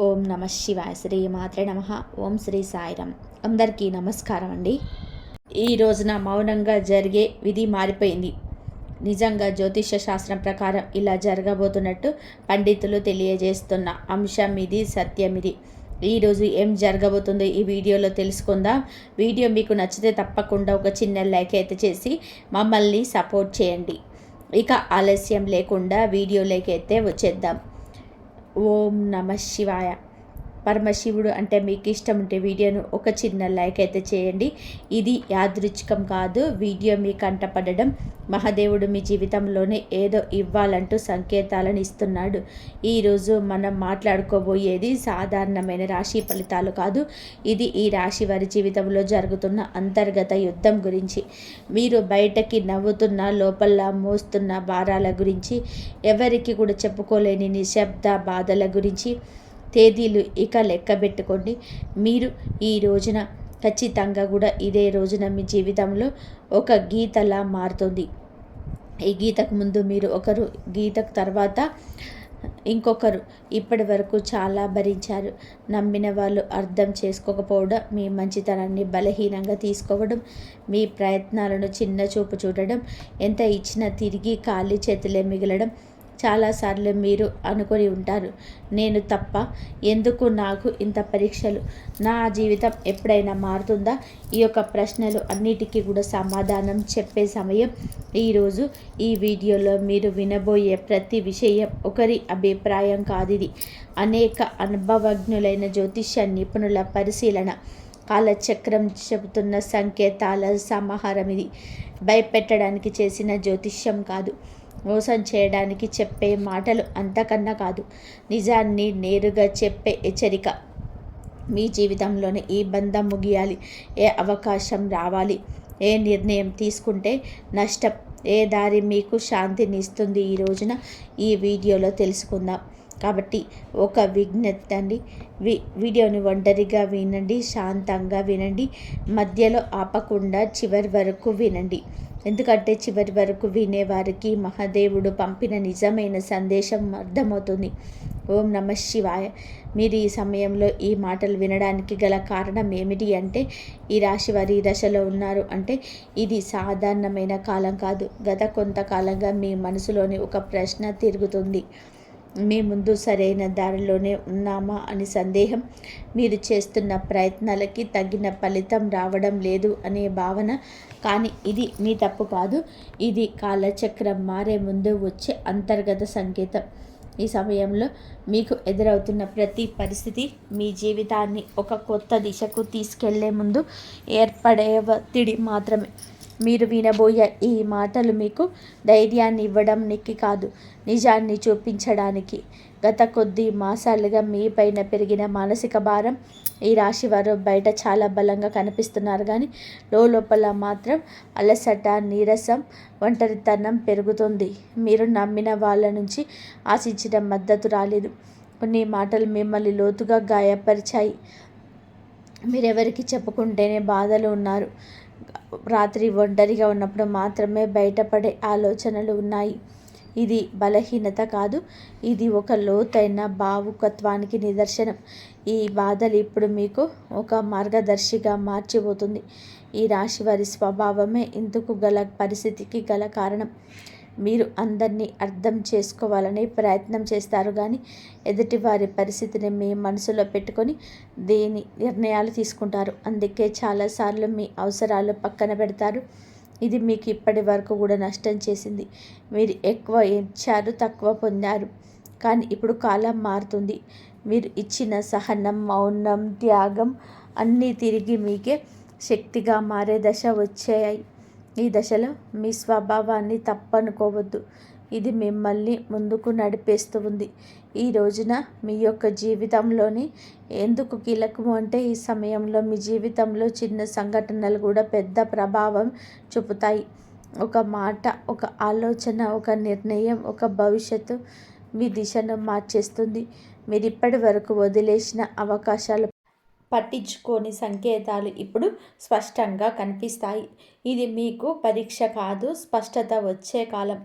ఓం నమ శివాయ. శ్రీ మాత్రే నమ. ఓం శ్రీ సాయిరామ్. అందరికీ నమస్కారం అండి. ఈ రోజున మౌనంగా జరిగే విధి మారిపోయింది. నిజంగా జ్యోతిష శాస్త్రం ప్రకారం ఇలా జరగబోతున్నట్టు పండితులు తెలియజేస్తున్న అంశం ఇది, సత్యం ఇది. ఈరోజు ఏం జరగబోతుందో ఈ వీడియోలో తెలుసుకుందాం. వీడియో మీకు నచ్చితే తప్పకుండా ఒక చిన్న లైక్ అయితే చేసి మమ్మల్ని సపోర్ట్ చేయండి. ఇక ఆలస్యం లేకుండా వీడియోలోకి అయితే వచ్చేద్దాం. ఓం నమ శివాయ. పరమశివుడు అంటే మీకు ఇష్టం ఉంటే వీడియోను ఒక చిన్న లైక్ అయితే చేయండి. ఇది యాదృచ్ఛికం కాదు. వీడియో మీ కంటపడడం మహాదేవుడు మీ జీవితంలోనే ఏదో ఇవ్వాలంటూ సంకేతాలను ఇస్తున్నాడు. ఈరోజు మనం మాట్లాడుకోబోయేది సాధారణమైన రాశి ఫలితాలు కాదు. ఇది ఈ రాశి వారి జీవితంలో జరుగుతున్న అంతర్గత యుద్ధం గురించి. మీరు బయటకి నవ్వుతున్న లోపల మోస్తున్న భారాల గురించి, ఎవరికి కూడా చెప్పుకోలేని నిశ్శబ్ద బాధల గురించి. తేదీలు ఇక లెక్క పెట్టుకోండి. మీరు ఈ రోజున ఖచ్చితంగా కూడా ఇదే రోజున మీ జీవితంలో ఒక గీతలా మారుతుంది. ఈ గీతకు ముందు మీరు ఒకరు, గీతకు తర్వాత ఇంకొకరు. ఇప్పటి వరకు చాలా భరించారు. నమ్మిన వాళ్ళు అర్థం చేసుకోకపోవడం, మీ మంచితనాన్ని బలహీనంగా తీసుకోవడం, మీ ప్రయత్నాలను చిన్న చూపు చూడడం, ఎంత ఇచ్చినా తిరిగి ఖాళీ చేతులే మిగలడం. చాలాసార్లు మీరు అనుకొని ఉంటారు, నేను తప్ప, ఎందుకు నాకు ఇంత పరీక్షలు, నా జీవితం ఎప్పుడైనా మారుతుందా? ఈ యొక్క ప్రశ్నలు అన్నిటికీ కూడా సమాధానం చెప్పే సమయం ఈరోజు. ఈ వీడియోలో మీరు వినబోయే ప్రతి విషయం ఒకరి అభిప్రాయం కాదిది. అనేక అనుభవజ్ఞులైన జ్యోతిష్య నిపుణుల పరిశీలన, కాలచక్రం చెబుతున్న సంకేతాల సమాహారం ఇది. భయపెట్టడానికి చేసిన జ్యోతిష్యం కాదు, మోసం చేయడానికి చెప్పే మాటలు అంతకన్నా కాదు, నిజాన్ని నేరుగా చెప్పే హెచ్చరిక. మీ జీవితంలోనే ఈ బంధం ముగియాలి, ఏ అవకాశం రావాలి, ఏ నిర్ణయం తీసుకుంటే నష్టం, ఏ దారి మీకు శాంతిని ఇస్తుంది, ఈ రోజున ఈ వీడియోలో తెలుసుకుందాం. కాబట్టి ఒక విజ్ఞప్తి అండి, వీడియోని ఒంటరిగా వినండి, శాంతంగా వినండి, మధ్యలో ఆపకుండా చివరి వరకు వినండి. ఎందుకంటే చివరి వరకు వినేవారికి మహాదేవుడు పంపిన నిజమైన సందేశం అర్థమవుతుంది. ఓం నమ శివాయ. మీరు ఈ సమయంలో ఈ మాటలు వినడానికి గల కారణం ఏమిటి అంటే, ఈ రాశి వారి దశలో ఉన్నారు అంటే ఇది సాధారణమైన కాలం కాదు. గత కొంతకాలంగా మీ మనసులోని ఒక ప్రశ్న తిరుగుతుంది. మీ ముందు సరైన దారిలోనే ఉన్నామా అని సందేహం, మీరు చేస్తున్న ప్రయత్నాలకి తగిన ఫలితం రావడం లేదు అనే భావన. కానీ ఇది మీ తప్పు కాదు, ఇది కాలచక్రం మారే ముందు వచ్చే అంతర్గత సంకేతం. ఈ సమయంలో మీకు ఎదురవుతున్న ప్రతి పరిస్థితి మీ జీవితాన్ని ఒక కొత్త దిశకు తీసుకెళ్లే ముందు ఏర్పడే ఒత్తిడి మాత్రమే. మీరు వినబోయే ఈ మాటలు మీకు ధైర్యాన్ని ఇవ్వడానికి కాదు, నిజాన్ని చూపించడానికి. గత కొద్ది మాసాలుగా మీ పైన పెరిగిన మానసిక భారం. ఈ రాశి వారు బయట చాలా బలంగా కనిపిస్తున్నారు, కానీ లోపల మాత్రం అలసట, నీరసం, ఒంటరితనం పెరుగుతుంది. మీరు నమ్మిన వాళ్ళ నుంచి ఆశించిన మద్దతు రాలేదు. కొన్ని మాటలు మిమ్మల్ని లోతుగా గాయపరిచాయి. మీరెవరికి చెప్పుకుంటేనే బాధలు ఉన్నారు. రాత్రి ఒంటరిగా ఉన్నప్పుడు మాత్రమే బయటపడే ఆలోచనలు ఉన్నాయి. ఇది బలహీనత కాదు, ఇది ఒక లోతైన భావుకత్వానికి నిదర్శనం. ఈ బాధలు ఇప్పుడు మీకు ఒక మార్గదర్శిగా మార్చిపోతుంది. ఈ రాశి వారి స్వభావమే ఇందుకు గల పరిస్థితికి గల కారణం. మీరు అందరినీ అర్థం చేసుకోవాలని ప్రయత్నం చేస్తారు, కానీ ఎదుటివారి పరిస్థితిని మీ మనసులో పెట్టుకొని దేని నిర్ణయాలు తీసుకుంటారు. అందుకే చాలాసార్లు మీ అవసరాలు పక్కన పెడతారు. ఇది మీకు ఇప్పటి వరకు కూడా నష్టం చేసింది. మీరు ఎక్కువ ఇచ్చారు, తక్కువ పొందారు. కానీ ఇప్పుడు కాలం మారుతుంది. మీరు ఇచ్చిన సహనం, మౌనం, త్యాగం అన్నీ తిరిగి మీకే శక్తిగా మారే దశ వచ్చాయి. ఈ దశలో మీ స్వభావాన్ని తప్పనుకోవద్దు, ఇది మిమ్మల్ని ముందుకు నడిపేస్తూ ఉంది. ఈ రోజున మీ యొక్క జీవితంలోని ఎందుకు కీలకము అంటే, ఈ సమయంలో మీ జీవితంలో చిన్న సంఘటనలు కూడా పెద్ద ప్రభావం చూపుతాయి. ఒక మాట, ఒక ఆలోచన, ఒక నిర్ణయం, ఒక భవిష్యత్తు మీ దిశను మార్చేస్తుంది. మీరు ఇప్పటి వరకు వదిలేసిన అవకాశాలు, పట్టించుకోని సంకేతాలు ఇప్పుడు స్పష్టంగా కనిపిస్తాయి. ఇది మీకు పరీక్ష కాదు, స్పష్టత వచ్చే కాలం.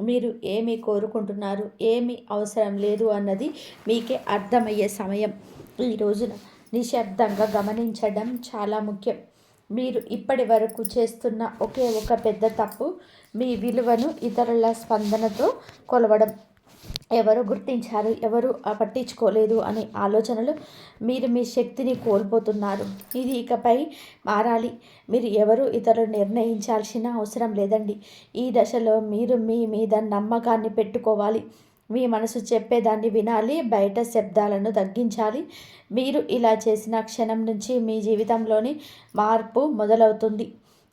మీరు ఏమి కోరుకుంటున్నారు, ఏమి అవసరం లేదు అన్నది మీకే అర్థమయ్యే సమయం. ఈ రోజున నిశ్శబ్దంగా గమనించడం చాలా ముఖ్యం. మీరు ఇప్పటి వరకు చేస్తున్న ఒకే ఒక పెద్ద తప్పు మీ విలువను ఇతరుల స్పందనతో కొలవడం. ఎవరు గుర్తించారు, ఎవరు పట్టించుకోలేదు అనే ఆలోచనలు మీరు మీ శక్తిని కోల్పోతున్నారు. ఇది ఇకపై మారాలి. మీరు ఎవరు ఇతరులు నిర్ణయించాల్సిన అవసరం లేదండి. ఈ దశలో మీరు మీ మీద నమ్మకాన్ని పెట్టుకోవాలి. మీ మనసు చెప్పేదాన్ని వినాలి, బయట శబ్దాలను తగ్గించాలి. మీరు ఇలా చేసిన క్షణం నుంచి మీ జీవితంలోని మార్పు మొదలవుతుంది.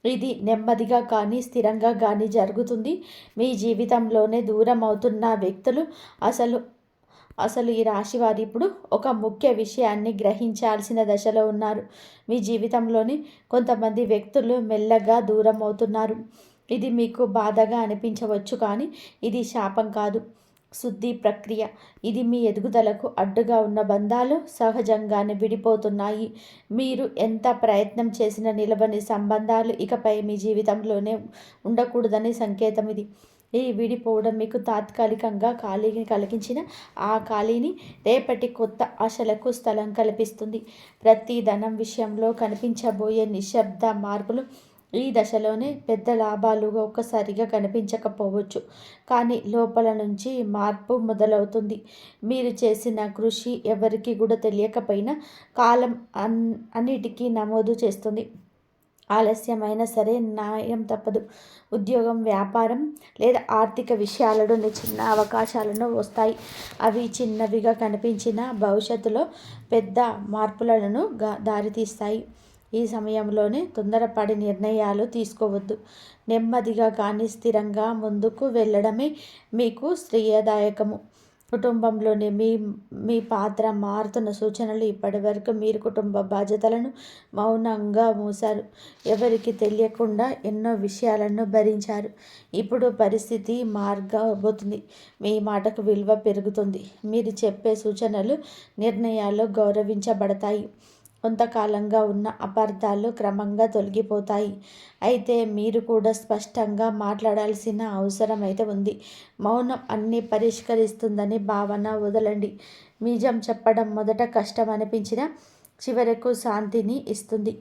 ఇది నెమ్మదిగా కానీ స్థిరంగా కానీ జరుగుతుంది. మీ జీవితంలోనే దూరం అవుతున్న వ్యక్తులు అసలు అసలు ఈ రాశి వారు ఇప్పుడు ఒక ముఖ్య విషయాన్ని గ్రహించాల్సిన దశలో ఉన్నారు. మీ జీవితంలోని కొంతమంది వ్యక్తులు మెల్లగా దూరం అవుతున్నారు. ఇది మీకు బాధగా అనిపించవచ్చు, కానీ ఇది శాపం కాదు, శుద్ధి ప్రక్రియ. ఇది మీ ఎదుగుదలకు అడ్డుగా ఉన్న బంధాలు సహజంగానే విడిపోతున్నాయి. మీరు ఎంత ప్రయత్నం చేసినా నిలవని సంబంధాలు ఇకపై మీ జీవితంలోనే ఉండకూడదని సంకేతం ఇది. ఈ విడిపోవడం మీకు తాత్కాలికంగా ఖాళీని కలిగించిన ఆ ఖాళీని రేపటి కొత్త ఆశలకు స్థలం కల్పిస్తుంది. ప్రతి ధనం విషయంలో కనిపించబోయే నిశ్శబ్ద మార్పులు ఈ దశలోనే పెద్ద లాభాలుగా ఒక్కసారిగా కనిపించకపోవచ్చు, కానీ లోపల నుంచి మార్పు మొదలవుతుంది. మీరు చేసిన కృషి ఎవరికి కూడా తెలియకపోయినా కాలం అన్నిటికీ నమోదు చేస్తుంది. ఆలస్యమైనా సరే న్యాయం తప్పదు. ఉద్యోగం, వ్యాపారం లేదా ఆర్థిక విషయాలలో చిన్న అవకాశాలను వస్తాయి. అవి చిన్నవిగా కనిపించిన భవిష్యత్తులో పెద్ద మార్పులను దారితీస్తాయి. ఈ సమయంలోనే తొందరపడి నిర్ణయాలు తీసుకోవద్దు. నెమ్మదిగా కానీ స్థిరంగా ముందుకు వెళ్ళడమే మీకు శ్రేయదాయకము. కుటుంబంలోని మీ పాత్ర మారుతున్న సూచనలు. ఇప్పటివరకు మీరు కుటుంబ బాధ్యతలను మౌనంగా మూశారు. ఎవరికి తెలియకుండా ఎన్నో విషయాలను భరించారు. ఇప్పుడు పరిస్థితి మారబోతుంది. మీ మాటకు విలువ పెరుగుతుంది. మీరు చెప్పే సూచనలు, నిర్ణయాలు గౌరవించబడతాయి. కొంతకాలంగా ఉన్న అపార్థాలు క్రమంగా తొలగిపోతాయి. అయితే మీరు కూడా స్పష్టంగా మాట్లాడాల్సిన అవసరం అయితే ఉంది. మౌనం అన్నీ పరిష్కరిస్తుందని భావన వదలండి. నిజం చెప్పడం మొదట కష్టం అనిపించినా చివరకు శాంతిని ఇస్తుంది.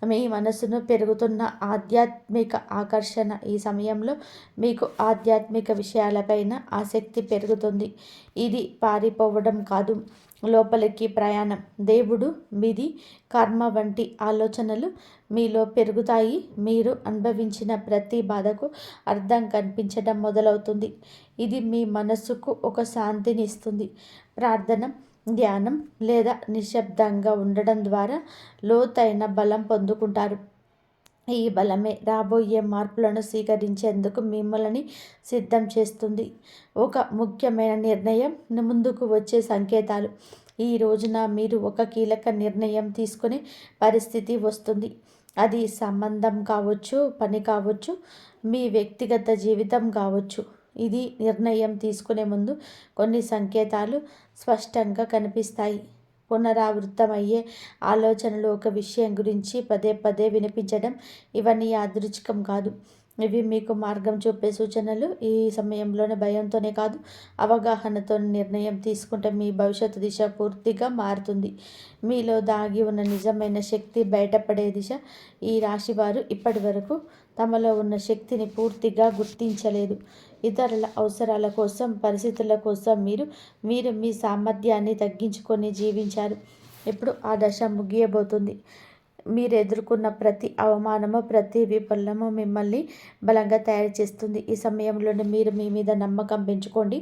మీ మనసును పెరుగుతున్న ఆధ్యాత్మిక ఆకర్షణ. ఈ సమయంలో మీకు ఆధ్యాత్మిక విషయాలపైన ఆసక్తి పెరుగుతుంది. ఇది పారిపోవడం కాదు, లోపలికి ప్రయాణం. దేవుడు, విధి, కర్మ వంటి ఆలోచనలు మీలో పెరుగుతాయి. మీరు అనుభవించిన ప్రతి బాధకు అర్థం కనిపించడం మొదలవుతుంది. ఇది మీ మనసుకు ఒక శాంతిని ఇస్తుంది. ప్రార్థన, ధ్యానం లేదా నిశ్శబ్దంగా ఉండడం ద్వారా లోతైన బలం పొందుకుంటారు. ఈ బలమే రాబోయే మార్పులను స్వీకరించేందుకు మిమ్మల్ని సిద్ధం చేస్తుంది. ఒక ముఖ్యమైన నిర్ణయం ముందుకు వచ్చే సంకేతాలు. ఈ రోజున మీరు ఒక కీలక నిర్ణయం తీసుకునే పరిస్థితి వస్తుంది. అది సంబంధం కావచ్చు, పని కావచ్చు, మీ వ్యక్తిగత జీవితం కావచ్చు. ఇది నిర్ణయం తీసుకునే ముందు కొన్ని సంకేతాలు స్పష్టంగా కనిపిస్తాయి. పునరావృతమయ్యే ఆలోచనలు, ఒక విషయం గురించి పదే పదే వినిపించడం, ఇవన్నీ యాదృచ్ఛికం కాదు. ఇవి మీకు మార్గం చూపే సూచనలు. ఈ సమయంలోనే భయంతోనే కాదు, అవగాహనతో నిర్ణయం తీసుకుంటే మీ భవిష్యత్తు దిశ పూర్తిగా మారుతుంది. మీలో దాగి ఉన్న నిజమైన శక్తి బయటపడే దిశ. ఈ రాశివారు ఇప్పటి వరకు తమలో ఉన్న శక్తిని పూర్తిగా గుర్తించలేదు. ఇతరుల అవసరాల కోసం, పరిస్థితుల కోసం మీరు మీ సామర్థ్యాన్ని తగ్గించుకొని జీవించారు. ఇప్పుడు ఆ దశ ముగియబోతుంది. మీరు ఎదుర్కొన్న ప్రతి అవమానము, ప్రతి విఫలము మిమ్మల్ని బలంగా తయారు చేస్తుంది. ఈ సమయంలోనే మీరు మీ మీద నమ్మకం పెంచుకోండి.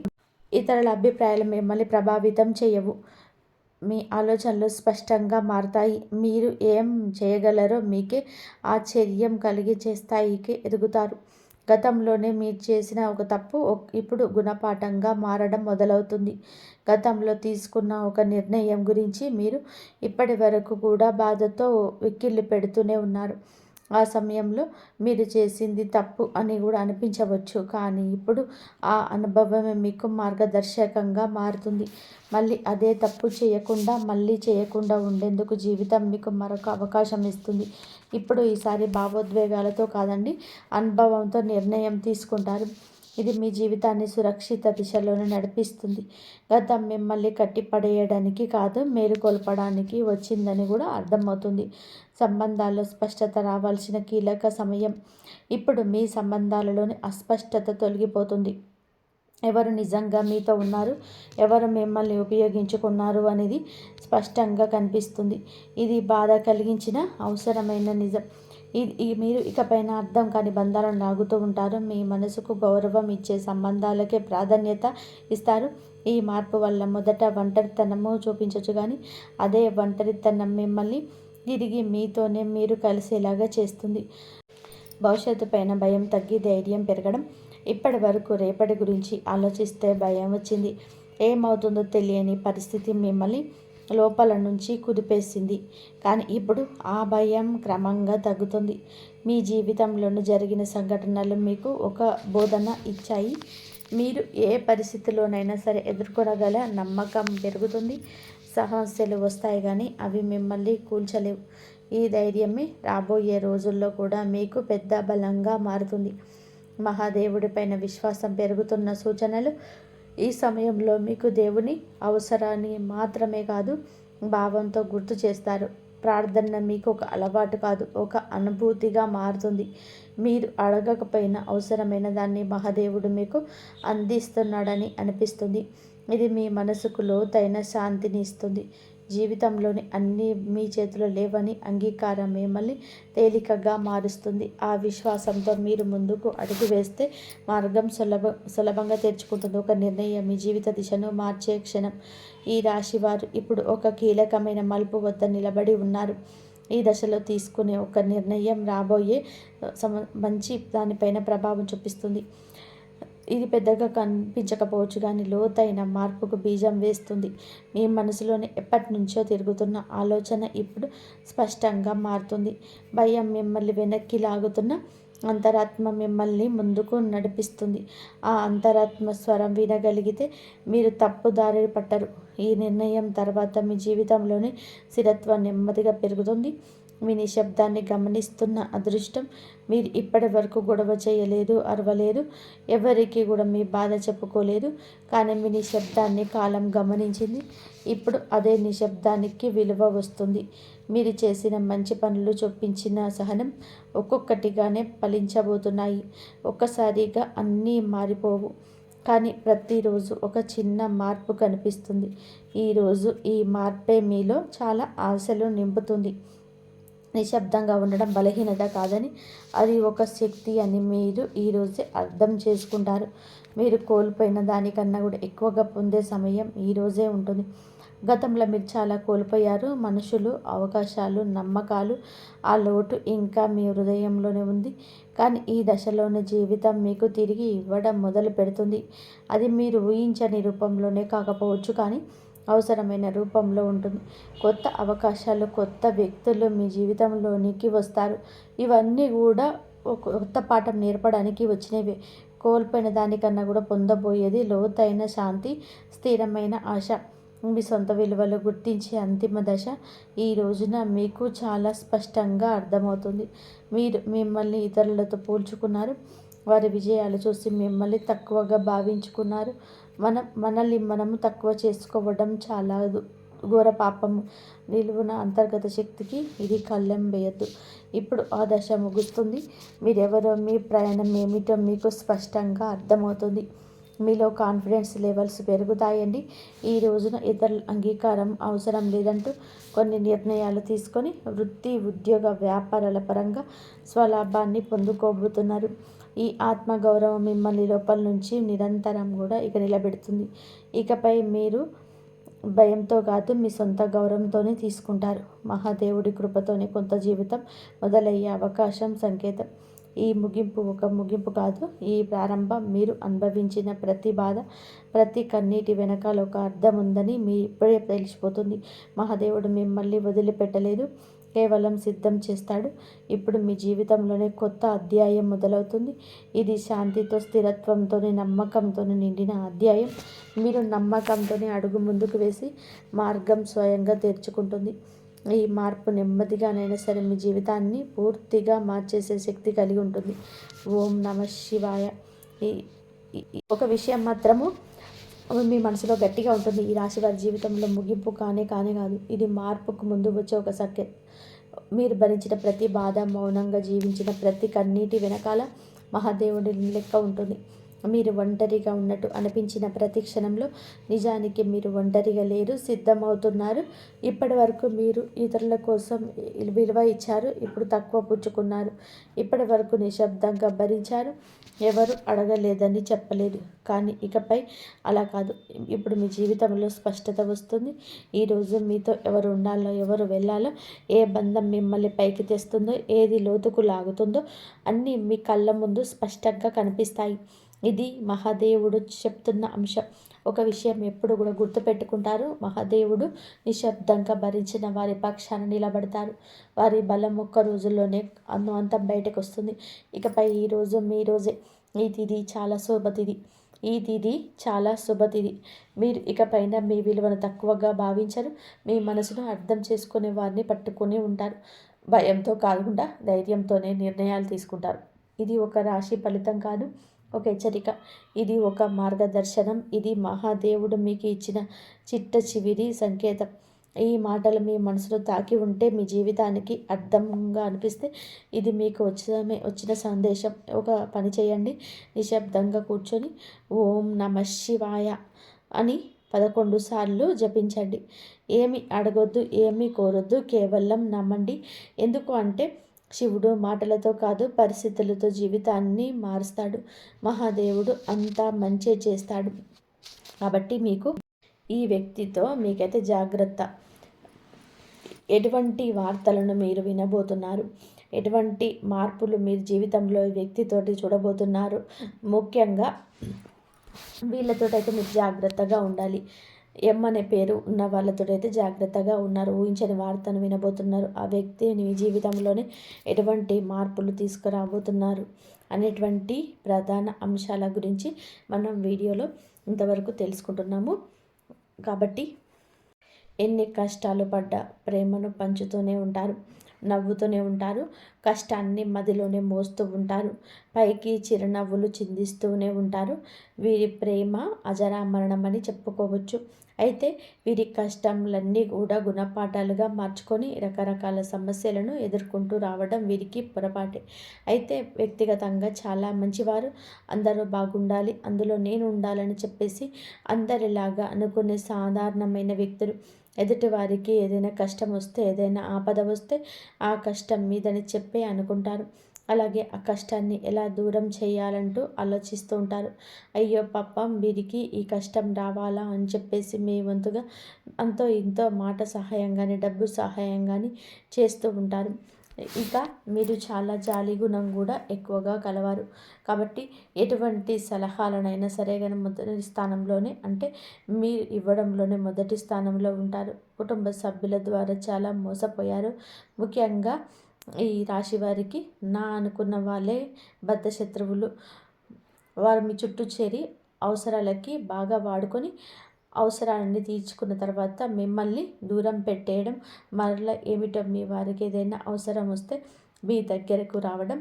ఇతరుల అభిప్రాయాలు మిమ్మల్ని ప్రభావితం చేయవు. మీ ఆలోచనలు స్పష్టంగా మారుతాయి. మీరు ఏం చేయగలరో మీకే ఆశ్చర్యం కలిగించే స్థాయికి ఎదుగుతారు. గతంలోనే మీరు చేసిన ఒక తప్పు ఇప్పుడు గుణపాఠంగా మారడం మొదలవుతుంది. గతంలో తీసుకున్న ఒక నిర్ణయం గురించి మీరు ఇప్పటి వరకు కూడా బాధతో వెక్కిళ్ళు పెడుతూనే ఉన్నారు. ఆ సమయంలో మీరు చేసింది తప్పు అని కూడా అనిపించవచ్చు, కానీ ఇప్పుడు ఆ అనుభవమే మీకు మార్గదర్శకంగా మారుతుంది. మళ్ళీ అదే తప్పు చేయకుండా ఉండేందుకు జీవితం మీకు మరొక అవకాశం ఇస్తుంది. ఇప్పుడు ఈసారి భావోద్వేగాలతో కాదండి, అనుభవంతో నిర్ణయం తీసుకుంటారు. ఇది మీ జీవితాన్ని సురక్షిత దిశలోనే నడిపిస్తుంది. గతం మిమ్మల్ని కట్టిపడేయడానికి కాదు, మేలుకొల్పడానికి వచ్చిందని కూడా అర్థమవుతుంది. సంబంధాల్లో స్పష్టత రావాల్సిన కీలక సమయం. ఇప్పుడు మీ సంబంధాలలోని అస్పష్టత తొలగిపోతుంది. ఎవరు నిజంగా మీతో ఉన్నారు, ఎవరు మిమ్మల్ని ఉపయోగించుకున్నారు అనేది స్పష్టంగా కనిపిస్తుంది. ఇది బాధ కలిగించిన అవసరమైన నిజం. మీరు ఇకపైన అర్థం కాని బంధాలను లాగుతూ ఉంటారు. మీ మనసుకు గౌరవం ఇచ్చే సంబంధాలకే ప్రాధాన్యత ఇస్తారు. ఈ మార్పు వల్ల మొదట ఒంటరితనము చూపించవచ్చు, కానీ అదే ఒంటరితనం మిమ్మల్ని తిరిగి మీతోనే మీరు కలిసేలాగా చేస్తుంది. భవిష్యత్తు పైన భయం తగ్గి ధైర్యం పెరగడం. ఇప్పటి వరకు రేపటి గురించి ఆలోచిస్తే భయం వచ్చింది. ఏమవుతుందో తెలియని పరిస్థితి మిమ్మల్ని లోపల నుంచి కుదిపేసింది. కానీ ఇప్పుడు ఆ భయం క్రమంగా తగ్గుతుంది. మీ జీవితంలోనూ జరిగిన సంఘటనలు మీకు ఒక బోధన ఇచ్చాయి. మీరు ఏ పరిస్థితిలోనైనా సరే ఎదుర్కొనగల నమ్మకం పెరుగుతుంది. సమస్యలు వస్తాయి కానీ అవి మిమ్మల్ని కూల్చలేవు. ఈ ధైర్యమే రాబోయే రోజుల్లో కూడా మీకు పెద్ద బలంగా మారుతుంది. మహాదేవుడిపైన విశ్వాసం పెరుగుతున్న సూచనలు. ఈ సమయంలో మీకు దేవుని అవసరాన్ని మాత్రమే కాదు, భావంతో గుర్తు చేస్తారు. ప్రార్థన మీకు ఒక అలవాటు కాదు, ఒక అనుభూతిగా మారుతుంది. మీరు అడగకపోయినా అవసరమైన దాన్ని మహాదేవుడు మీకు అందిస్తున్నాడని అనిపిస్తుంది. ఇది మీ మనసుకు లోతైన శాంతిని ఇస్తుంది. జీవితంలోని అన్నీ మీ చేతిలో లేవని అంగీకారం మిమ్మల్ని తేలికగా మారుస్తుంది. ఆ విశ్వాసంతో మీరు ముందుకు అడుగు వేస్తే మార్గం సులభంగా తెరుచుకుంటుంది. ఒక నిర్ణయం మీ జీవిత దిశను మార్చే క్షణం. ఈ రాశివారు ఇప్పుడు ఒక కీలకమైన మలుపు వద్ద నిలబడి ఉన్నారు. ఈ దశలో తీసుకునే ఒక నిర్ణయం రాబోయే మంచి దానిపైన ప్రభావం చూపిస్తుంది. ఇది పెద్దగా కనిపించకపోవచ్చు, కానీ లోతైన మార్పుకు బీజం వేస్తుంది. మీ మనసులోని ఎప్పటి నుంచో తిరుగుతున్న ఆలోచన ఇప్పుడు స్పష్టంగా మారుతుంది. భయం మిమ్మల్ని వెనక్కి లాగుతున్న అంతరాత్మ మిమ్మల్ని ముందుకు నడిపిస్తుంది. ఆ అంతరాత్మ స్వరం వినగలిగితే మీరు తప్పుదారి పట్టరు. ఈ నిర్ణయం తర్వాత మీ జీవితంలోని స్థిరత్వం నెమ్మదిగా పెరుగుతుంది. మీ నిశ్శబ్దాన్ని గమనిస్తున్న అదృష్టం. మీరు ఇప్పటి వరకు గొడవ చేయలేదు, అరవలేదు, ఎవరికి కూడా మీ బాధ చెప్పుకోలేదు. కానీ మీ నిశ్శబ్దాన్ని కాలం గమనించింది. ఇప్పుడు అదే నిశ్శబ్దానికి విలువ వస్తుంది. మీరు చేసిన మంచి పనులు, చూపించిన సహనం ఒక్కొక్కటిగానే ఫలించబోతున్నాయి. ఒక్కసారిగా అన్నీ మారిపోవు, కానీ ప్రతిరోజు ఒక చిన్న మార్పు కనిపిస్తుంది. ఈరోజు ఈ మార్పే మీలో చాలా ఆశలు నింపుతుంది. నిశ్శబ్దంగా ఉండడం బలహీనత కాదని, అది ఒక శక్తి అని మీరు ఈరోజే అర్థం చేసుకుంటారు. మీరు కోల్పోయిన దానికన్నా కూడా ఎక్కువగా పొందే సమయం ఈరోజే ఉంటుంది. గతంలో మీరు చాలా కోల్పోయారు. మనుషులు, అవకాశాలు, నమ్మకాలు. ఆ లోటు ఇంకా మీ హృదయంలోనే ఉంది. కానీ ఈ దశలోనే జీవితం మీకు తిరిగి ఇవ్వడం మొదలు పెడుతుంది. అది మీరు ఊహించని రూపంలోనే కాకపోవచ్చు, కానీ అవసరమైన రూపంలో ఉంటుంది. కొత్త అవకాశాలు, కొత్త వ్యక్తులు మీ జీవితంలోనికి వస్తారు. ఇవన్నీ కూడా ఒక కొత్త పాఠం నేర్పడానికి వచ్చినవి. కోల్పోయిన దానికన్నా కూడా పొందబోయేది లోతైన శాంతి, స్థిరమైన ఆశ. మీ సొంత విలువలు గుర్తించే అంతిమ దశ ఈ రోజున మీకు చాలా స్పష్టంగా అర్థమవుతుంది. మీరు మిమ్మల్ని ఇతరులతో పోల్చుకున్నారు. వారి విజయాలు చూసి మిమ్మల్ని తక్కువగా భావించుకున్నారు. మనల్ని మనము తక్కువ చేసుకోవడం చాలా ఘోర పాపము. నిలువున అంతర్గత శక్తికి ఇది కళ్ళెం వేయద్దు. ఇప్పుడు ఆ దశ ముగుస్తుంది. మీరెవరో, మీ ప్రయాణం ఏమిటో మీకు స్పష్టంగా అర్థమవుతుంది. మీలో కాన్ఫిడెన్స్ లెవెల్స్ పెరుగుతాయండి. ఈ రోజున ఇతరుల అంగీకారం అవసరం లేదంటూ కొన్ని నిర్ణయాలు తీసుకొని వృత్తి, ఉద్యోగ, వ్యాపారాల పరంగా స్వలాభాన్ని పొందుకోబోతున్నారు. ఈ ఆత్మగౌరవం మిమ్మల్ని లోపల నుంచి నిరంతరం కూడా నిలబెడుతుంది. ఇకపై మీరు భయంతో కాదు, మీ సొంత గౌరవంతోనే తీసుకుంటారు. మహాదేవుడి కృపతోనే కొంత జీవితం మొదలయ్యే అవకాశం సంకేతం. ఈ ముగింపు ఒక ముగింపు కాదు, ఈ ప్రారంభం. మీరు అనుభవించిన ప్రతి బాధ, ప్రతి కన్నీటి వెనకాల ఒక అర్థం ఉందని మీ ఇప్పుడే తెలిసిపోతుంది. మహాదేవుడు మిమ్మల్ని వదిలిపెట్టలేదు, కేవలం సిద్ధం చేస్తాడు. ఇప్పుడు మీ జీవితంలోనే కొత్త అధ్యాయం మొదలవుతుంది. ఇది శాంతితో, స్థిరత్వంతో, నమ్మకంతో నిండిన అధ్యాయం. మీరు నమ్మకంతోనే అడుగు ముందుకు వేసి మార్గం స్వయంగా తెరుచుకుంటుంది. ఈ మార్పు నెమ్మదిగానైనా సరే మీ జీవితాన్ని పూర్తిగా మార్చేసే శక్తి కలిగి ఉంటుంది. ఓం నమ శివాయ. ఒక విషయం మాత్రము మీ మనసులో గట్టిగా ఉంటుంది. ఈ రాశి వారి జీవితంలో ముగింపు కానే కాదు. ఇది మార్పుకు ముందు వచ్చే ఒక సత్యం. మీరు భరించిన ప్రతి బాధ, మౌనంగా జీవించిన ప్రతి కన్నీటి వెనకాల మహాదేవుడి లెక్క ఉంటుంది. మీరు ఒంటరిగా ఉన్నట్టు అనిపించిన ప్రతి క్షణంలో నిజానికి మీరు ఒంటరిగా లేరు, సిద్ధమవుతున్నారు. ఇప్పటి వరకు మీరు ఇతరుల కోసం విలువ ఇచ్చారు, ఇప్పుడు తక్కువ పుచ్చుకున్నారు. ఇప్పటి వరకు నిశ్శబ్దంగా భరించారు, ఎవరు అడగలేదని చెప్పలేదు. కానీ ఇకపై అలా కాదు. ఇప్పుడు మీ జీవితంలో స్పష్టత వస్తుంది. ఈరోజు మీతో ఎవరు ఉండాలో, ఎవరు వెళ్ళాలో, ఏ బంధం మిమ్మల్ని పైకి తెస్తుందో, ఏది లోతుకు లాగుతుందో అన్నీ మీ కళ్ళ ముందు స్పష్టంగా కనిపిస్తాయి. ఇది మహాదేవుడు చెప్తున్న అంశం. ఒక విషయం ఎప్పుడు కూడా గుర్తుపెట్టుకుంటారు. మహాదేవుడు నిశ్శబ్దంగా భరించిన వారి పక్షాన నిలబడతారు. వారి బలం ఒక్క రోజుల్లోనే అంతం బయటకు వస్తుంది. ఇకపై ఈరోజు మీ రోజే. ఈ తిథి చాలా శుభతిథి. ఈ తిథి చాలా శుభతిథి. మీరు ఇకపైన మీ విలువను తక్కువగా భావించరు. మీ మనసును అర్థం చేసుకునే వారిని పట్టుకొని ఉంటారు. భయంతో కాకుండా ధైర్యంతోనే నిర్ణయాలు తీసుకుంటారు. ఇది ఒక రాశి ఫలితం కాదు, ఒక హెచ్చరిక. ఇది ఒక మార్గదర్శనం. ఇది మహాదేవుడు మీకు ఇచ్చిన చిట్ట చివరి సంకేతం. ఈ మాటలు మీ మనసులో తాకి ఉంటే, మీ జీవితానికి అర్థంగా అనిపిస్తే, ఇది మీకు వచ్చిన సందేశం. ఒక పని చేయండి. నిశ్శబ్దంగా కూర్చొని ఓం నమ శివాయ అని 11 సార్లు జపించండి. ఏమి అడగొద్దు, ఏమీ కోరొద్దు, కేవలం నమ్మండి. ఎందుకు అంటే శివుడు మాటలతో కాదు, పరిస్థితులతో జీవితాన్ని మారుస్తాడు. మహాదేవుడు అంతా మంచే చేస్తాడు. కాబట్టి మీకు ఈ వ్యక్తితో మీకైతే జాగ్రత్త. ఎటువంటి వార్తలను మీరు వినబోతున్నారు, ఎటువంటి మార్పులు మీరు జీవితంలో ఈ వ్యక్తితోటి చూడబోతున్నారు. ముఖ్యంగా వీళ్ళతోటైతే మీరు జాగ్రత్తగా ఉండాలి. ఎం అనే పేరు ఉన్న వాళ్ళతోటైతే జాగ్రత్తగా ఉన్నారు. ఊహించని వార్తను వినబోతున్నారు. ఆ వ్యక్తి మీ జీవితంలోనే ఎటువంటి మార్పులు తీసుకురాబోతున్నారు అనేటువంటి ప్రధాన అంశాల గురించి మనం వీడియోలో ఇంతవరకు తెలుసుకుంటున్నాము. కాబట్టి ఎన్ని కష్టాలు పడ్డా ప్రేమను పంచుతూనే ఉంటారు, నవ్వుతూనే ఉంటారు, కష్టాన్ని మదిలోనే మోస్తూ ఉంటారు, పైకి చిరునవ్వులు చిందిస్తూనే ఉంటారు. వీరి ప్రేమ అజరామరణమని చెప్పుకోవచ్చు. అయితే వీరి కష్టములన్నీ కూడా గుణపాఠాలుగా మార్చుకొని రకరకాల సమస్యలను ఎదుర్కొంటూ రావడం వీరికి పొరపాటే. అయితే వ్యక్తిగతంగా చాలా మంచివారు. అందరూ బాగుండాలి, అందులో నేను ఉండాలని చెప్పేసి అందరిలాగా అనుకునే సాధారణమైన వ్యక్తులు. ఎదుటివారికి ఏదైనా కష్టం వస్తే, ఏదైనా ఆపద వస్తే ఆ కష్టం మీదని చెప్పే అనుకుంటారు. అలాగే ఆ కష్టాన్ని ఎలా దూరం చేయాలంటూ ఆలోచిస్తూ ఉంటారు. అయ్యో పాపం వీరికి ఈ కష్టం రావాలా అని చెప్పేసి మీ వంతుగా అంతో ఇంతో మాట సహాయం కానీ, డబ్బు సహాయం కానీ చేస్తూ ఉంటారు. ఇక మీరు చాలా జాలి గుణం కూడా ఎక్కువగా కలవారు. కాబట్టి ఎటువంటి సలహాలనైనా సరే కానీ మొదటి స్థానంలోనే, అంటే మీరు ఇవ్వడంలోనే మొదటి స్థానంలో ఉంటారు. కుటుంబ సభ్యుల ద్వారా చాలా మోసపోయారు. ముఖ్యంగా ఈ రాశి వారికి నా అనుకున్న వాళ్ళే బద్ధ శత్రువులు. వారు మీ చుట్టూ చేరి అవసరాలకి బాగా వాడుకొని అవసరాలన్నీ తీర్చుకున్న తర్వాత మిమ్మల్ని దూరం పెట్టేయడం, మరలా ఏమిటో మీ వారికి ఏదైనా అవసరం వస్తే మీ దగ్గరకు రావడం,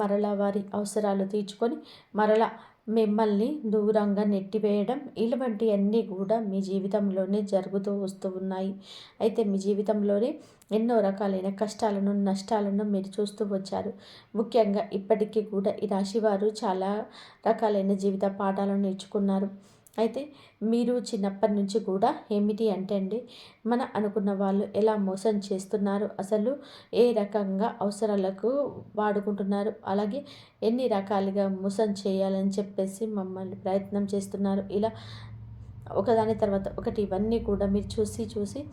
మరలా వారి అవసరాలు తీర్చుకొని మరలా మిమ్మల్ని దూరంగా నెట్టివేయడం, ఇలాంటివన్నీ కూడా మీ జీవితంలోనే జరుగుతూ వస్తూ ఉన్నాయి. అయితే మీ జీవితంలోనే ఎన్నో రకాలైన కష్టాలను, నష్టాలను మీరు చూస్తూ వచ్చారు. ముఖ్యంగా ఇప్పటికీ కూడా ఈ రాశివారు చాలా రకాలైన జీవిత పాఠాలను నేర్చుకున్నారు. అయితే మీరు చిన్నప్పటి నుంచి కూడా ఏమిటి అంటే అండి, మన అనుకున్న వాళ్ళు ఎలా మోసం చేస్తున్నారు, అసలు ఏ రకంగా అవసరాలకు వాడుకుంటున్నారు, అలాగే ఎన్ని రకాలుగా మోసం చేయాలని చెప్పేసి మమ్మల్ని ప్రయత్నం చేస్తున్నారు. ఇలా ఒకదాని తర్వాత ఒకటి ఇవన్నీ కూడా మీరు చూసి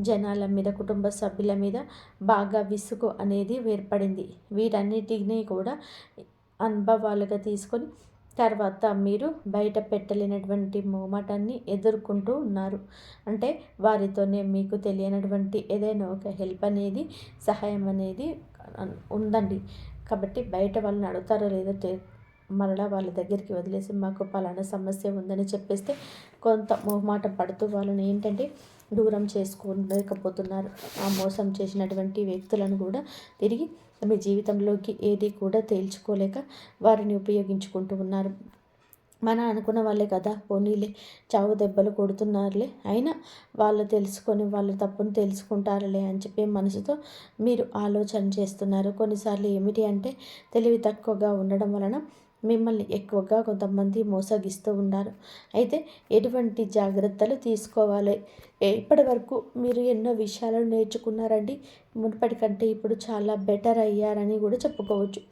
జనాల మీద, కుటుంబ సభ్యుల మీద బాగా విసుగు అనేది ఏర్పడింది. వీటన్నిటినీ కూడా అనుభవాలుగా తీసుకొని తర్వాత మీరు బయట పెట్టలేనటువంటి మోమాటాన్ని ఎదుర్కొంటూ ఉన్నారు. అంటే వారితోనే మీకు తెలియనటువంటి ఏదైనా ఒక హెల్ప్ అనేది, సహాయం అనేది ఉందండి. కాబట్టి బయట వాళ్ళని అడుగుతారో లేదో మరలా వాళ్ళ దగ్గరికి వదిలేసి మాకు పలానా సమస్య ఉందని చెప్పేస్తే కొంత మొహమాట పడుతూ వాళ్ళని ఏంటంటే దూరం చేసుకోలేకపోతున్నారు. ఆ మోసం చేసినటువంటి వ్యక్తులను కూడా తిరిగి మీ జీవితంలోకి ఏది కూడా తేల్చుకోలేక వారిని ఉపయోగించుకుంటూ ఉన్నారు. అనుకున్న వాళ్ళే కదా, పోనీలే చావు దెబ్బలు కొడుతున్నారులే, అయినా వాళ్ళు తెలుసుకొని వాళ్ళు తప్పును తెలుసుకుంటారులే అని చెప్పి మనసుతో మీరు ఆలోచన చేస్తున్నారు. కొన్నిసార్లు ఏమిటి అంటే తెలివి తక్కువగా ఉండడం వలన మిమ్మల్ని ఎక్కువగా కొంతమంది మోసగిస్తూ ఉన్నారు. అయితే ఎటువంటి జాగ్రత్తలు తీసుకోవాలి? ఇప్పటి వరకు మీరు ఎన్నో విషయాలను నేర్చుకున్నారండి. మునుపటి కంటే ఇప్పుడు చాలా బెటర్ అయ్యారని కూడా చెప్పుకోవచ్చు.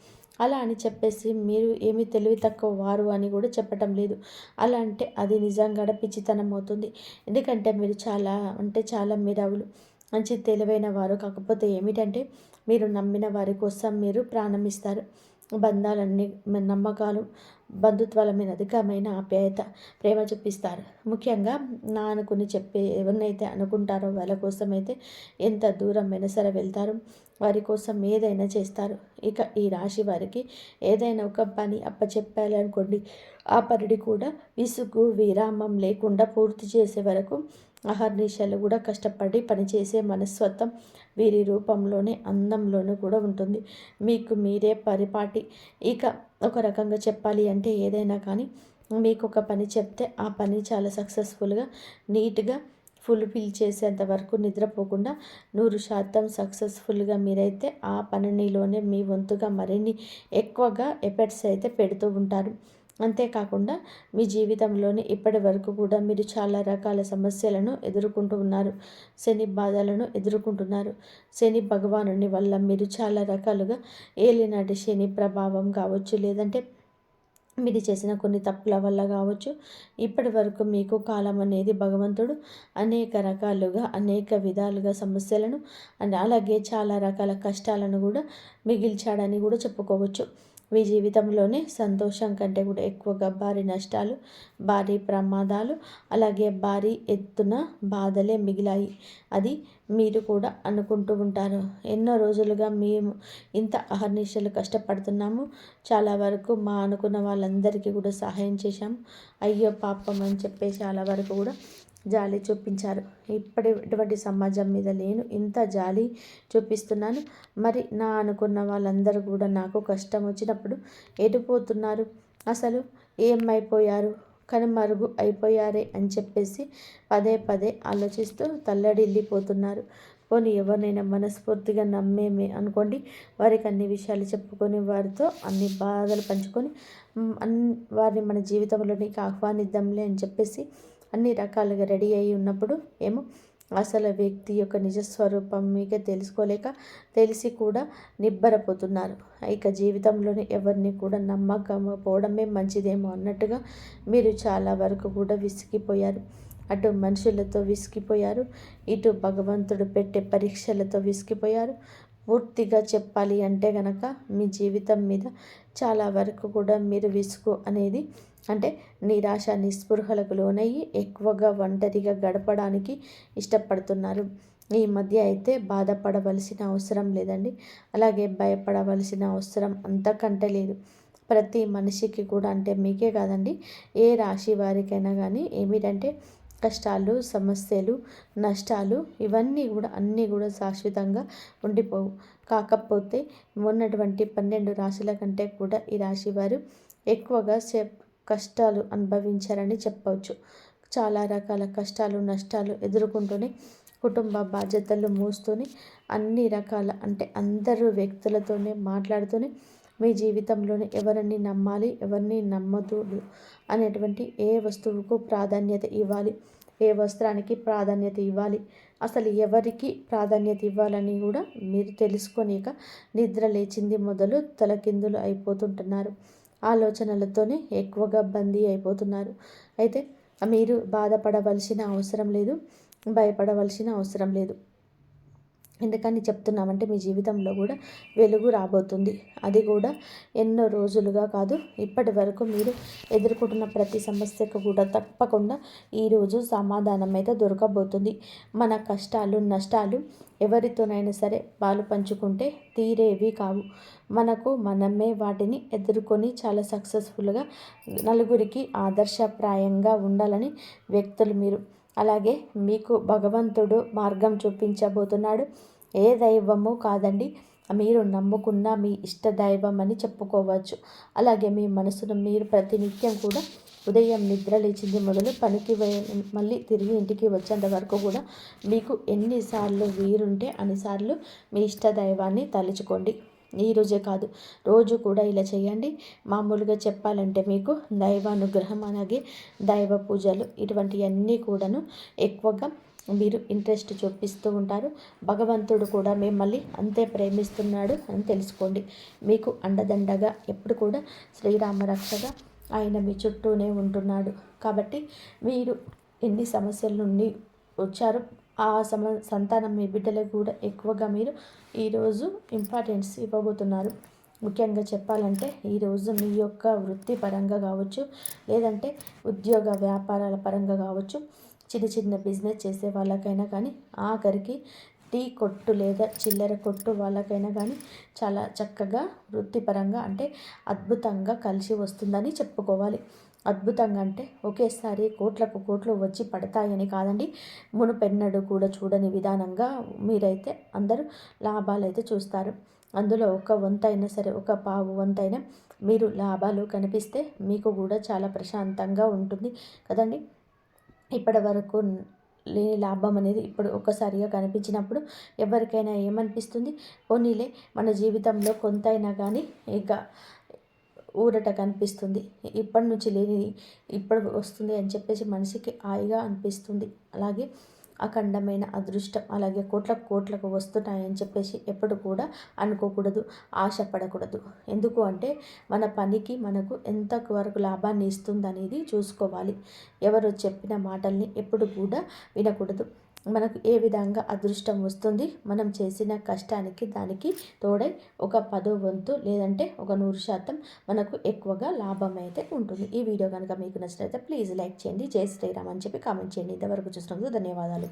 అలా అని చెప్పేసి మీరు ఏమీ తెలివి తక్కువ వారు అని కూడా చెప్పటం లేదు. అలా అంటే అది నిజంగా పిచ్చితనం అవుతుంది. ఎందుకంటే మీరు చాలా అంటే చాలా మేధావులు, మంచి తెలివైన వారు. కాకపోతే ఏమిటంటే మీరు నమ్మిన వారి కోసం మీరు ప్రాణం ఇస్తారు. బంధాలన్నీ నమ్మకాలు, బంధుత్వాల మీద అధికమైన ఆప్యాయత, ప్రేమ చూపిస్తారు. ముఖ్యంగా నా అనుకుని చెప్పే ఎవరినైతే అనుకుంటారో వాళ్ళ కోసం అయితే ఎంత దూరమైనా సరే వెళ్తారు. వారి కోసం ఏదైనా చేస్తారు. ఇక ఈ రాశి వారికి ఏదైనా ఒక పని అప్పచెప్పాలనుకోండి, ఆ పనిని కూడా విసుగు విరామం లేకుండా పూర్తి చేసే వరకు అహర్నిశలు కూడా కష్టపడి పనిచేసే మనస్తత్వం వీరి రూపంలోనే, అందంలోనూ కూడా ఉంటుంది. మీకు మీరే పరిపాటి. ఇక ఒక రకంగా చెప్పాలి అంటే ఏదైనా కానీ మీకు ఒక పని చెప్తే ఆ పని చాలా సక్సెస్ఫుల్గా, నీట్గా ఫుల్ఫిల్ చేసేంత వరకు నిద్రపోకుండా 100% సక్సెస్ఫుల్గా మీరైతే ఆ పనిలోనే మీ వంతుగా మరిన్ని ఎక్కువగా ఎఫర్ట్స్ అయితే పెడుతూ ఉంటారు. అంతేకాకుండా మీ జీవితంలోని ఇప్పటి వరకు కూడా మీరు చాలా రకాల సమస్యలను ఎదుర్కొంటూ ఉన్నారు. శని బాధలను ఎదుర్కొంటున్నారు. శని భగవానుని వల్ల మీరు చాలా రకాలుగా ఏలినాటి శని ప్రభావం కావచ్చు, లేదంటే మీరు చేసిన కొన్ని తప్పుల వల్ల కావచ్చు, ఇప్పటి వరకు మీకు కాలం అనేది భగవంతుడు అనేక రకాలుగా అనేక విధాలుగా సమస్యలను అలాగే చాలా రకాల కష్టాలను కూడా మిగిల్చాడని కూడా చెప్పుకోవచ్చు. మీ జీవితంలోనే సంతోషం కంటే కూడా ఎక్కువగా భారీ నష్టాలు, భారీ ప్రమాదాలు, అలాగే భారీ ఎత్తున బాధలే మిగిలాయి. అది మీరు కూడా అనుకుంటూ ఉంటారు. ఎన్నో రోజులుగా మేము ఇంత అహర్నిశలు కష్టపడుతున్నాము, చాలా వరకు మా అనుకున్న వాళ్ళందరికీ కూడా సహాయం చేశాము, అయ్యో పాపం అని చెప్పేసి చాలా వరకు కూడా జాలి చూపించారు. ఇటువంటి సమాజం మీద నేను ఇంత జాలి చూపిస్తున్నాను. మరి నా అనుకున్న వాళ్ళందరూ కూడా నాకు కష్టం వచ్చినప్పుడు ఎటుపోతున్నారు, అసలు ఏమైపోయారు, కనుమరుగు అయిపోయారే అని చెప్పేసి పదే పదే ఆలోచిస్తూ తల్లడిల్లిపోతున్నారు. పోనీ ఎవరినైనా మనస్ఫూర్తిగా నమ్మేమే అనుకోండి, వారికి అన్ని విషయాలు చెప్పుకొని వారితో అన్ని బాధలు పంచుకొని వారిని మన జీవితంలోనికి ఆహ్వానిద్దాంలే అని చెప్పేసి అన్ని రకాలుగా రెడీ అయి ఉన్నప్పుడు ఏమో అసలు వ్యక్తి యొక్క నిజస్వరూపం మీకే తెలుసుకోలేక తెలిసి కూడా నిబ్బరపోతున్నారు. ఇక జీవితంలోని ఎవరిని కూడా నమ్మకపోవడమే మంచిదేమో అన్నట్టుగా మీరు చాలా వరకు కూడా విసిగిపోయారు. అటు మనుషులతో విసిగిపోయారు, ఇటు భగవంతుడు పెట్టే పరీక్షలతో విసిగిపోయారు. పూర్తిగా చెప్పాలి అంటే గనక మీ జీవితం మీద చాలా వరకు కూడా మీరు విసుగు అనేది అంటే నిరాశ నిస్పృహలకు లోనయ్యి ఎక్కువగా ఒంటరిగా గడపడానికి ఇష్టపడుతున్నారు. ఈ మధ్య అయితే బాధపడవలసిన అవసరం లేదండి, అలాగే భయపడవలసిన అవసరం అంతకంటే లేదు. ప్రతి మనిషికి కూడా అంటే మీకే కాదండి, ఏ రాశి వారికైనా కానీ ఏమిటంటే కష్టాలు, సమస్యలు, నష్టాలు ఇవన్నీ కూడా అన్నీ కూడా శాశ్వతంగా ఉండిపోవు. కాకపోతే ఉన్నటువంటి 12 రాశుల కంటే కూడా ఈ రాశి వారు ఎక్కువగా కష్టాలు అనుభవించారని చెప్పవచ్చు. చాలా రకాల కష్టాలు, నష్టాలు ఎదుర్కొంటూనే కుటుంబ బాధ్యతలు మోస్తూనే అన్ని రకాల అంటే అందరూ వ్యక్తులతోనే మాట్లాడుతూనే మీ జీవితంలోనే ఎవరిని నమ్మాలి, ఎవరిని నమ్మదు అనేటువంటి ఏ వస్తువుకు ప్రాధాన్యత ఇవ్వాలి, ఏ వస్త్రానికి ప్రాధాన్యత ఇవ్వాలి, అసలు ఎవరికి ప్రాధాన్యత ఇవ్వాలని కూడా మీరు తెలుసుకోలేక నిద్ర లేచింది మొదలు తలకిందులు అయిపోతుంటున్నారు. ఆలోచనలతోనే ఎక్కువగా బందీ అయిపోతున్నారు. అయితే మీరు బాధపడవలసిన అవసరం లేదు, భయపడవలసిన అవసరం లేదు. ఎందుకని చెప్తున్నామంటే మీ జీవితంలో కూడా వెలుగు రాబోతుంది. అది కూడా ఎన్నో రోజులుగా కాదు, ఇప్పటి వరకు మీరు ఎదుర్కొంటున్న ప్రతి సమస్యకు కూడా తప్పకుండా ఈరోజు సమాధానం అయితే దొరకబోతుంది. మన కష్టాలు, నష్టాలు ఎవరితోనైనా సరే పాలు పంచుకుంటే తీరేవి కావు. మనకు మనమే వాటిని ఎదుర్కొని చాలా సక్సెస్ఫుల్గా నలుగురికి ఆదర్శప్రాయంగా ఉండాలని వ్యక్తులు మీరు. అలాగే మీకు భగవంతుడు మార్గం చూపించబోతున్నాడు. ఏ దైవము కాదండి, మీరు నమ్ముకున్న మీ ఇష్ట దైవం అని చెప్పుకోవచ్చు. అలాగే మీ మనసును మీరు ప్రతినిత్యం కూడా ఉదయం నిద్ర లేచింది మొదలు పనికి మళ్ళీ తిరిగి ఇంటికి వచ్చేంత వరకు కూడా మీకు ఎన్నిసార్లు వీరుంటే అన్నిసార్లు మీ ఇష్ట దైవాన్ని తలుచుకోండి. ఈరోజే కాదు, రోజు కూడా ఇలా చేయండి. మామూలుగా చెప్పాలంటే మీకు దైవానుగ్రహం అలాగే దైవ పూజలు ఇటువంటివన్నీ కూడాను ఎక్కువగా మీరు ఇంట్రెస్ట్ చూపిస్తూ ఉంటారు. భగవంతుడు కూడా మిమ్మల్ని అంతే ప్రేమిస్తున్నాడు అని తెలుసుకోండి. మీకు అండదండగా ఎప్పుడు కూడా శ్రీరామ రక్షగా ఆయన మీ చుట్టూనే ఉంటున్నాడు. కాబట్టి మీరు ఎన్ని సమస్యల నుండి వచ్చారో ఆ సంతానం మీ బిడ్డలకు కూడా ఎక్కువగా మీరు ఈరోజు ఇంపార్టెన్స్ ఇవ్వబోతున్నారు. ముఖ్యంగా చెప్పాలంటే ఈరోజు మీ యొక్క వృత్తి పరంగా కావచ్చు, లేదంటే ఉద్యోగ వ్యాపారాల పరంగా కావచ్చు, చిన్న చిన్న బిజినెస్ చేసే వాళ్ళకైనా కానీ, ఆఖరికి టీ కొట్టు లేదా చిల్లర కొట్టు వాళ్ళకైనా కానీ చాలా చక్కగా వృత్తిపరంగా అంటే అద్భుతంగా కలిసి వస్తుందని చెప్పుకోవాలి. అద్భుతంగా అంటే ఒకేసారి కోట్లకు కోట్లు వచ్చి పడతాయని కాదండి. మునుపెన్నడు కూడా చూడని విధానంగా మీరైతే అందరూ లాభాలైతే చూస్తారు. అందులో ఒక వంతైనా సరే, ఒక పావు వంతైనా మీరు లాభాలు కనిపిస్తే మీకు కూడా చాలా ప్రశాంతంగా ఉంటుంది కదండి. ఇప్పటి వరకు లేని లాభం అనేది ఇప్పుడు ఒక్కసారిగా కనిపించినప్పుడు ఎవరికైనా ఏమనిపిస్తుంది? పోనీలే మన జీవితంలో కొంతైనా కానీ ఇక ఊరట కనిపిస్తుంది. ఇప్పటి నుంచి లేని ఇప్పుడు వస్తుంది అని చెప్పేసి మనిషికి హాయిగా అనిపిస్తుంది. అలాగే అఖండమైన అదృష్టం అలాగే కోట్లకు వస్తున్నాయని చెప్పేసి ఎప్పుడు కూడా అనుకోకూడదు, ఆశపడకూడదు. ఎందుకు అంటే మన పనికి మనకు ఎంతవరకు లాభాన్ని ఇస్తుందనేది చూసుకోవాలి. ఎవరు చెప్పిన మాటల్ని ఎప్పుడు కూడా వినకూడదు. మనకు ఏ విధంగా అదృష్టం వస్తుంది? మనం చేసిన కష్టానికి దానికి తోడై ఒక 10వ వంతు లేదంటే ఒక 100% మనకు ఎక్కువగా లాభం అయితే ఉంటుంది. ఈ వీడియో కనుక మీకు నచ్చినట్లయితే ప్లీజ్ లైక్ చేయండి. జై శ్రీరామ్ అని చెప్పి కామెంట్ చేయండి. ఇంతవరకు చూసినందుకు ధన్యవాదాలు.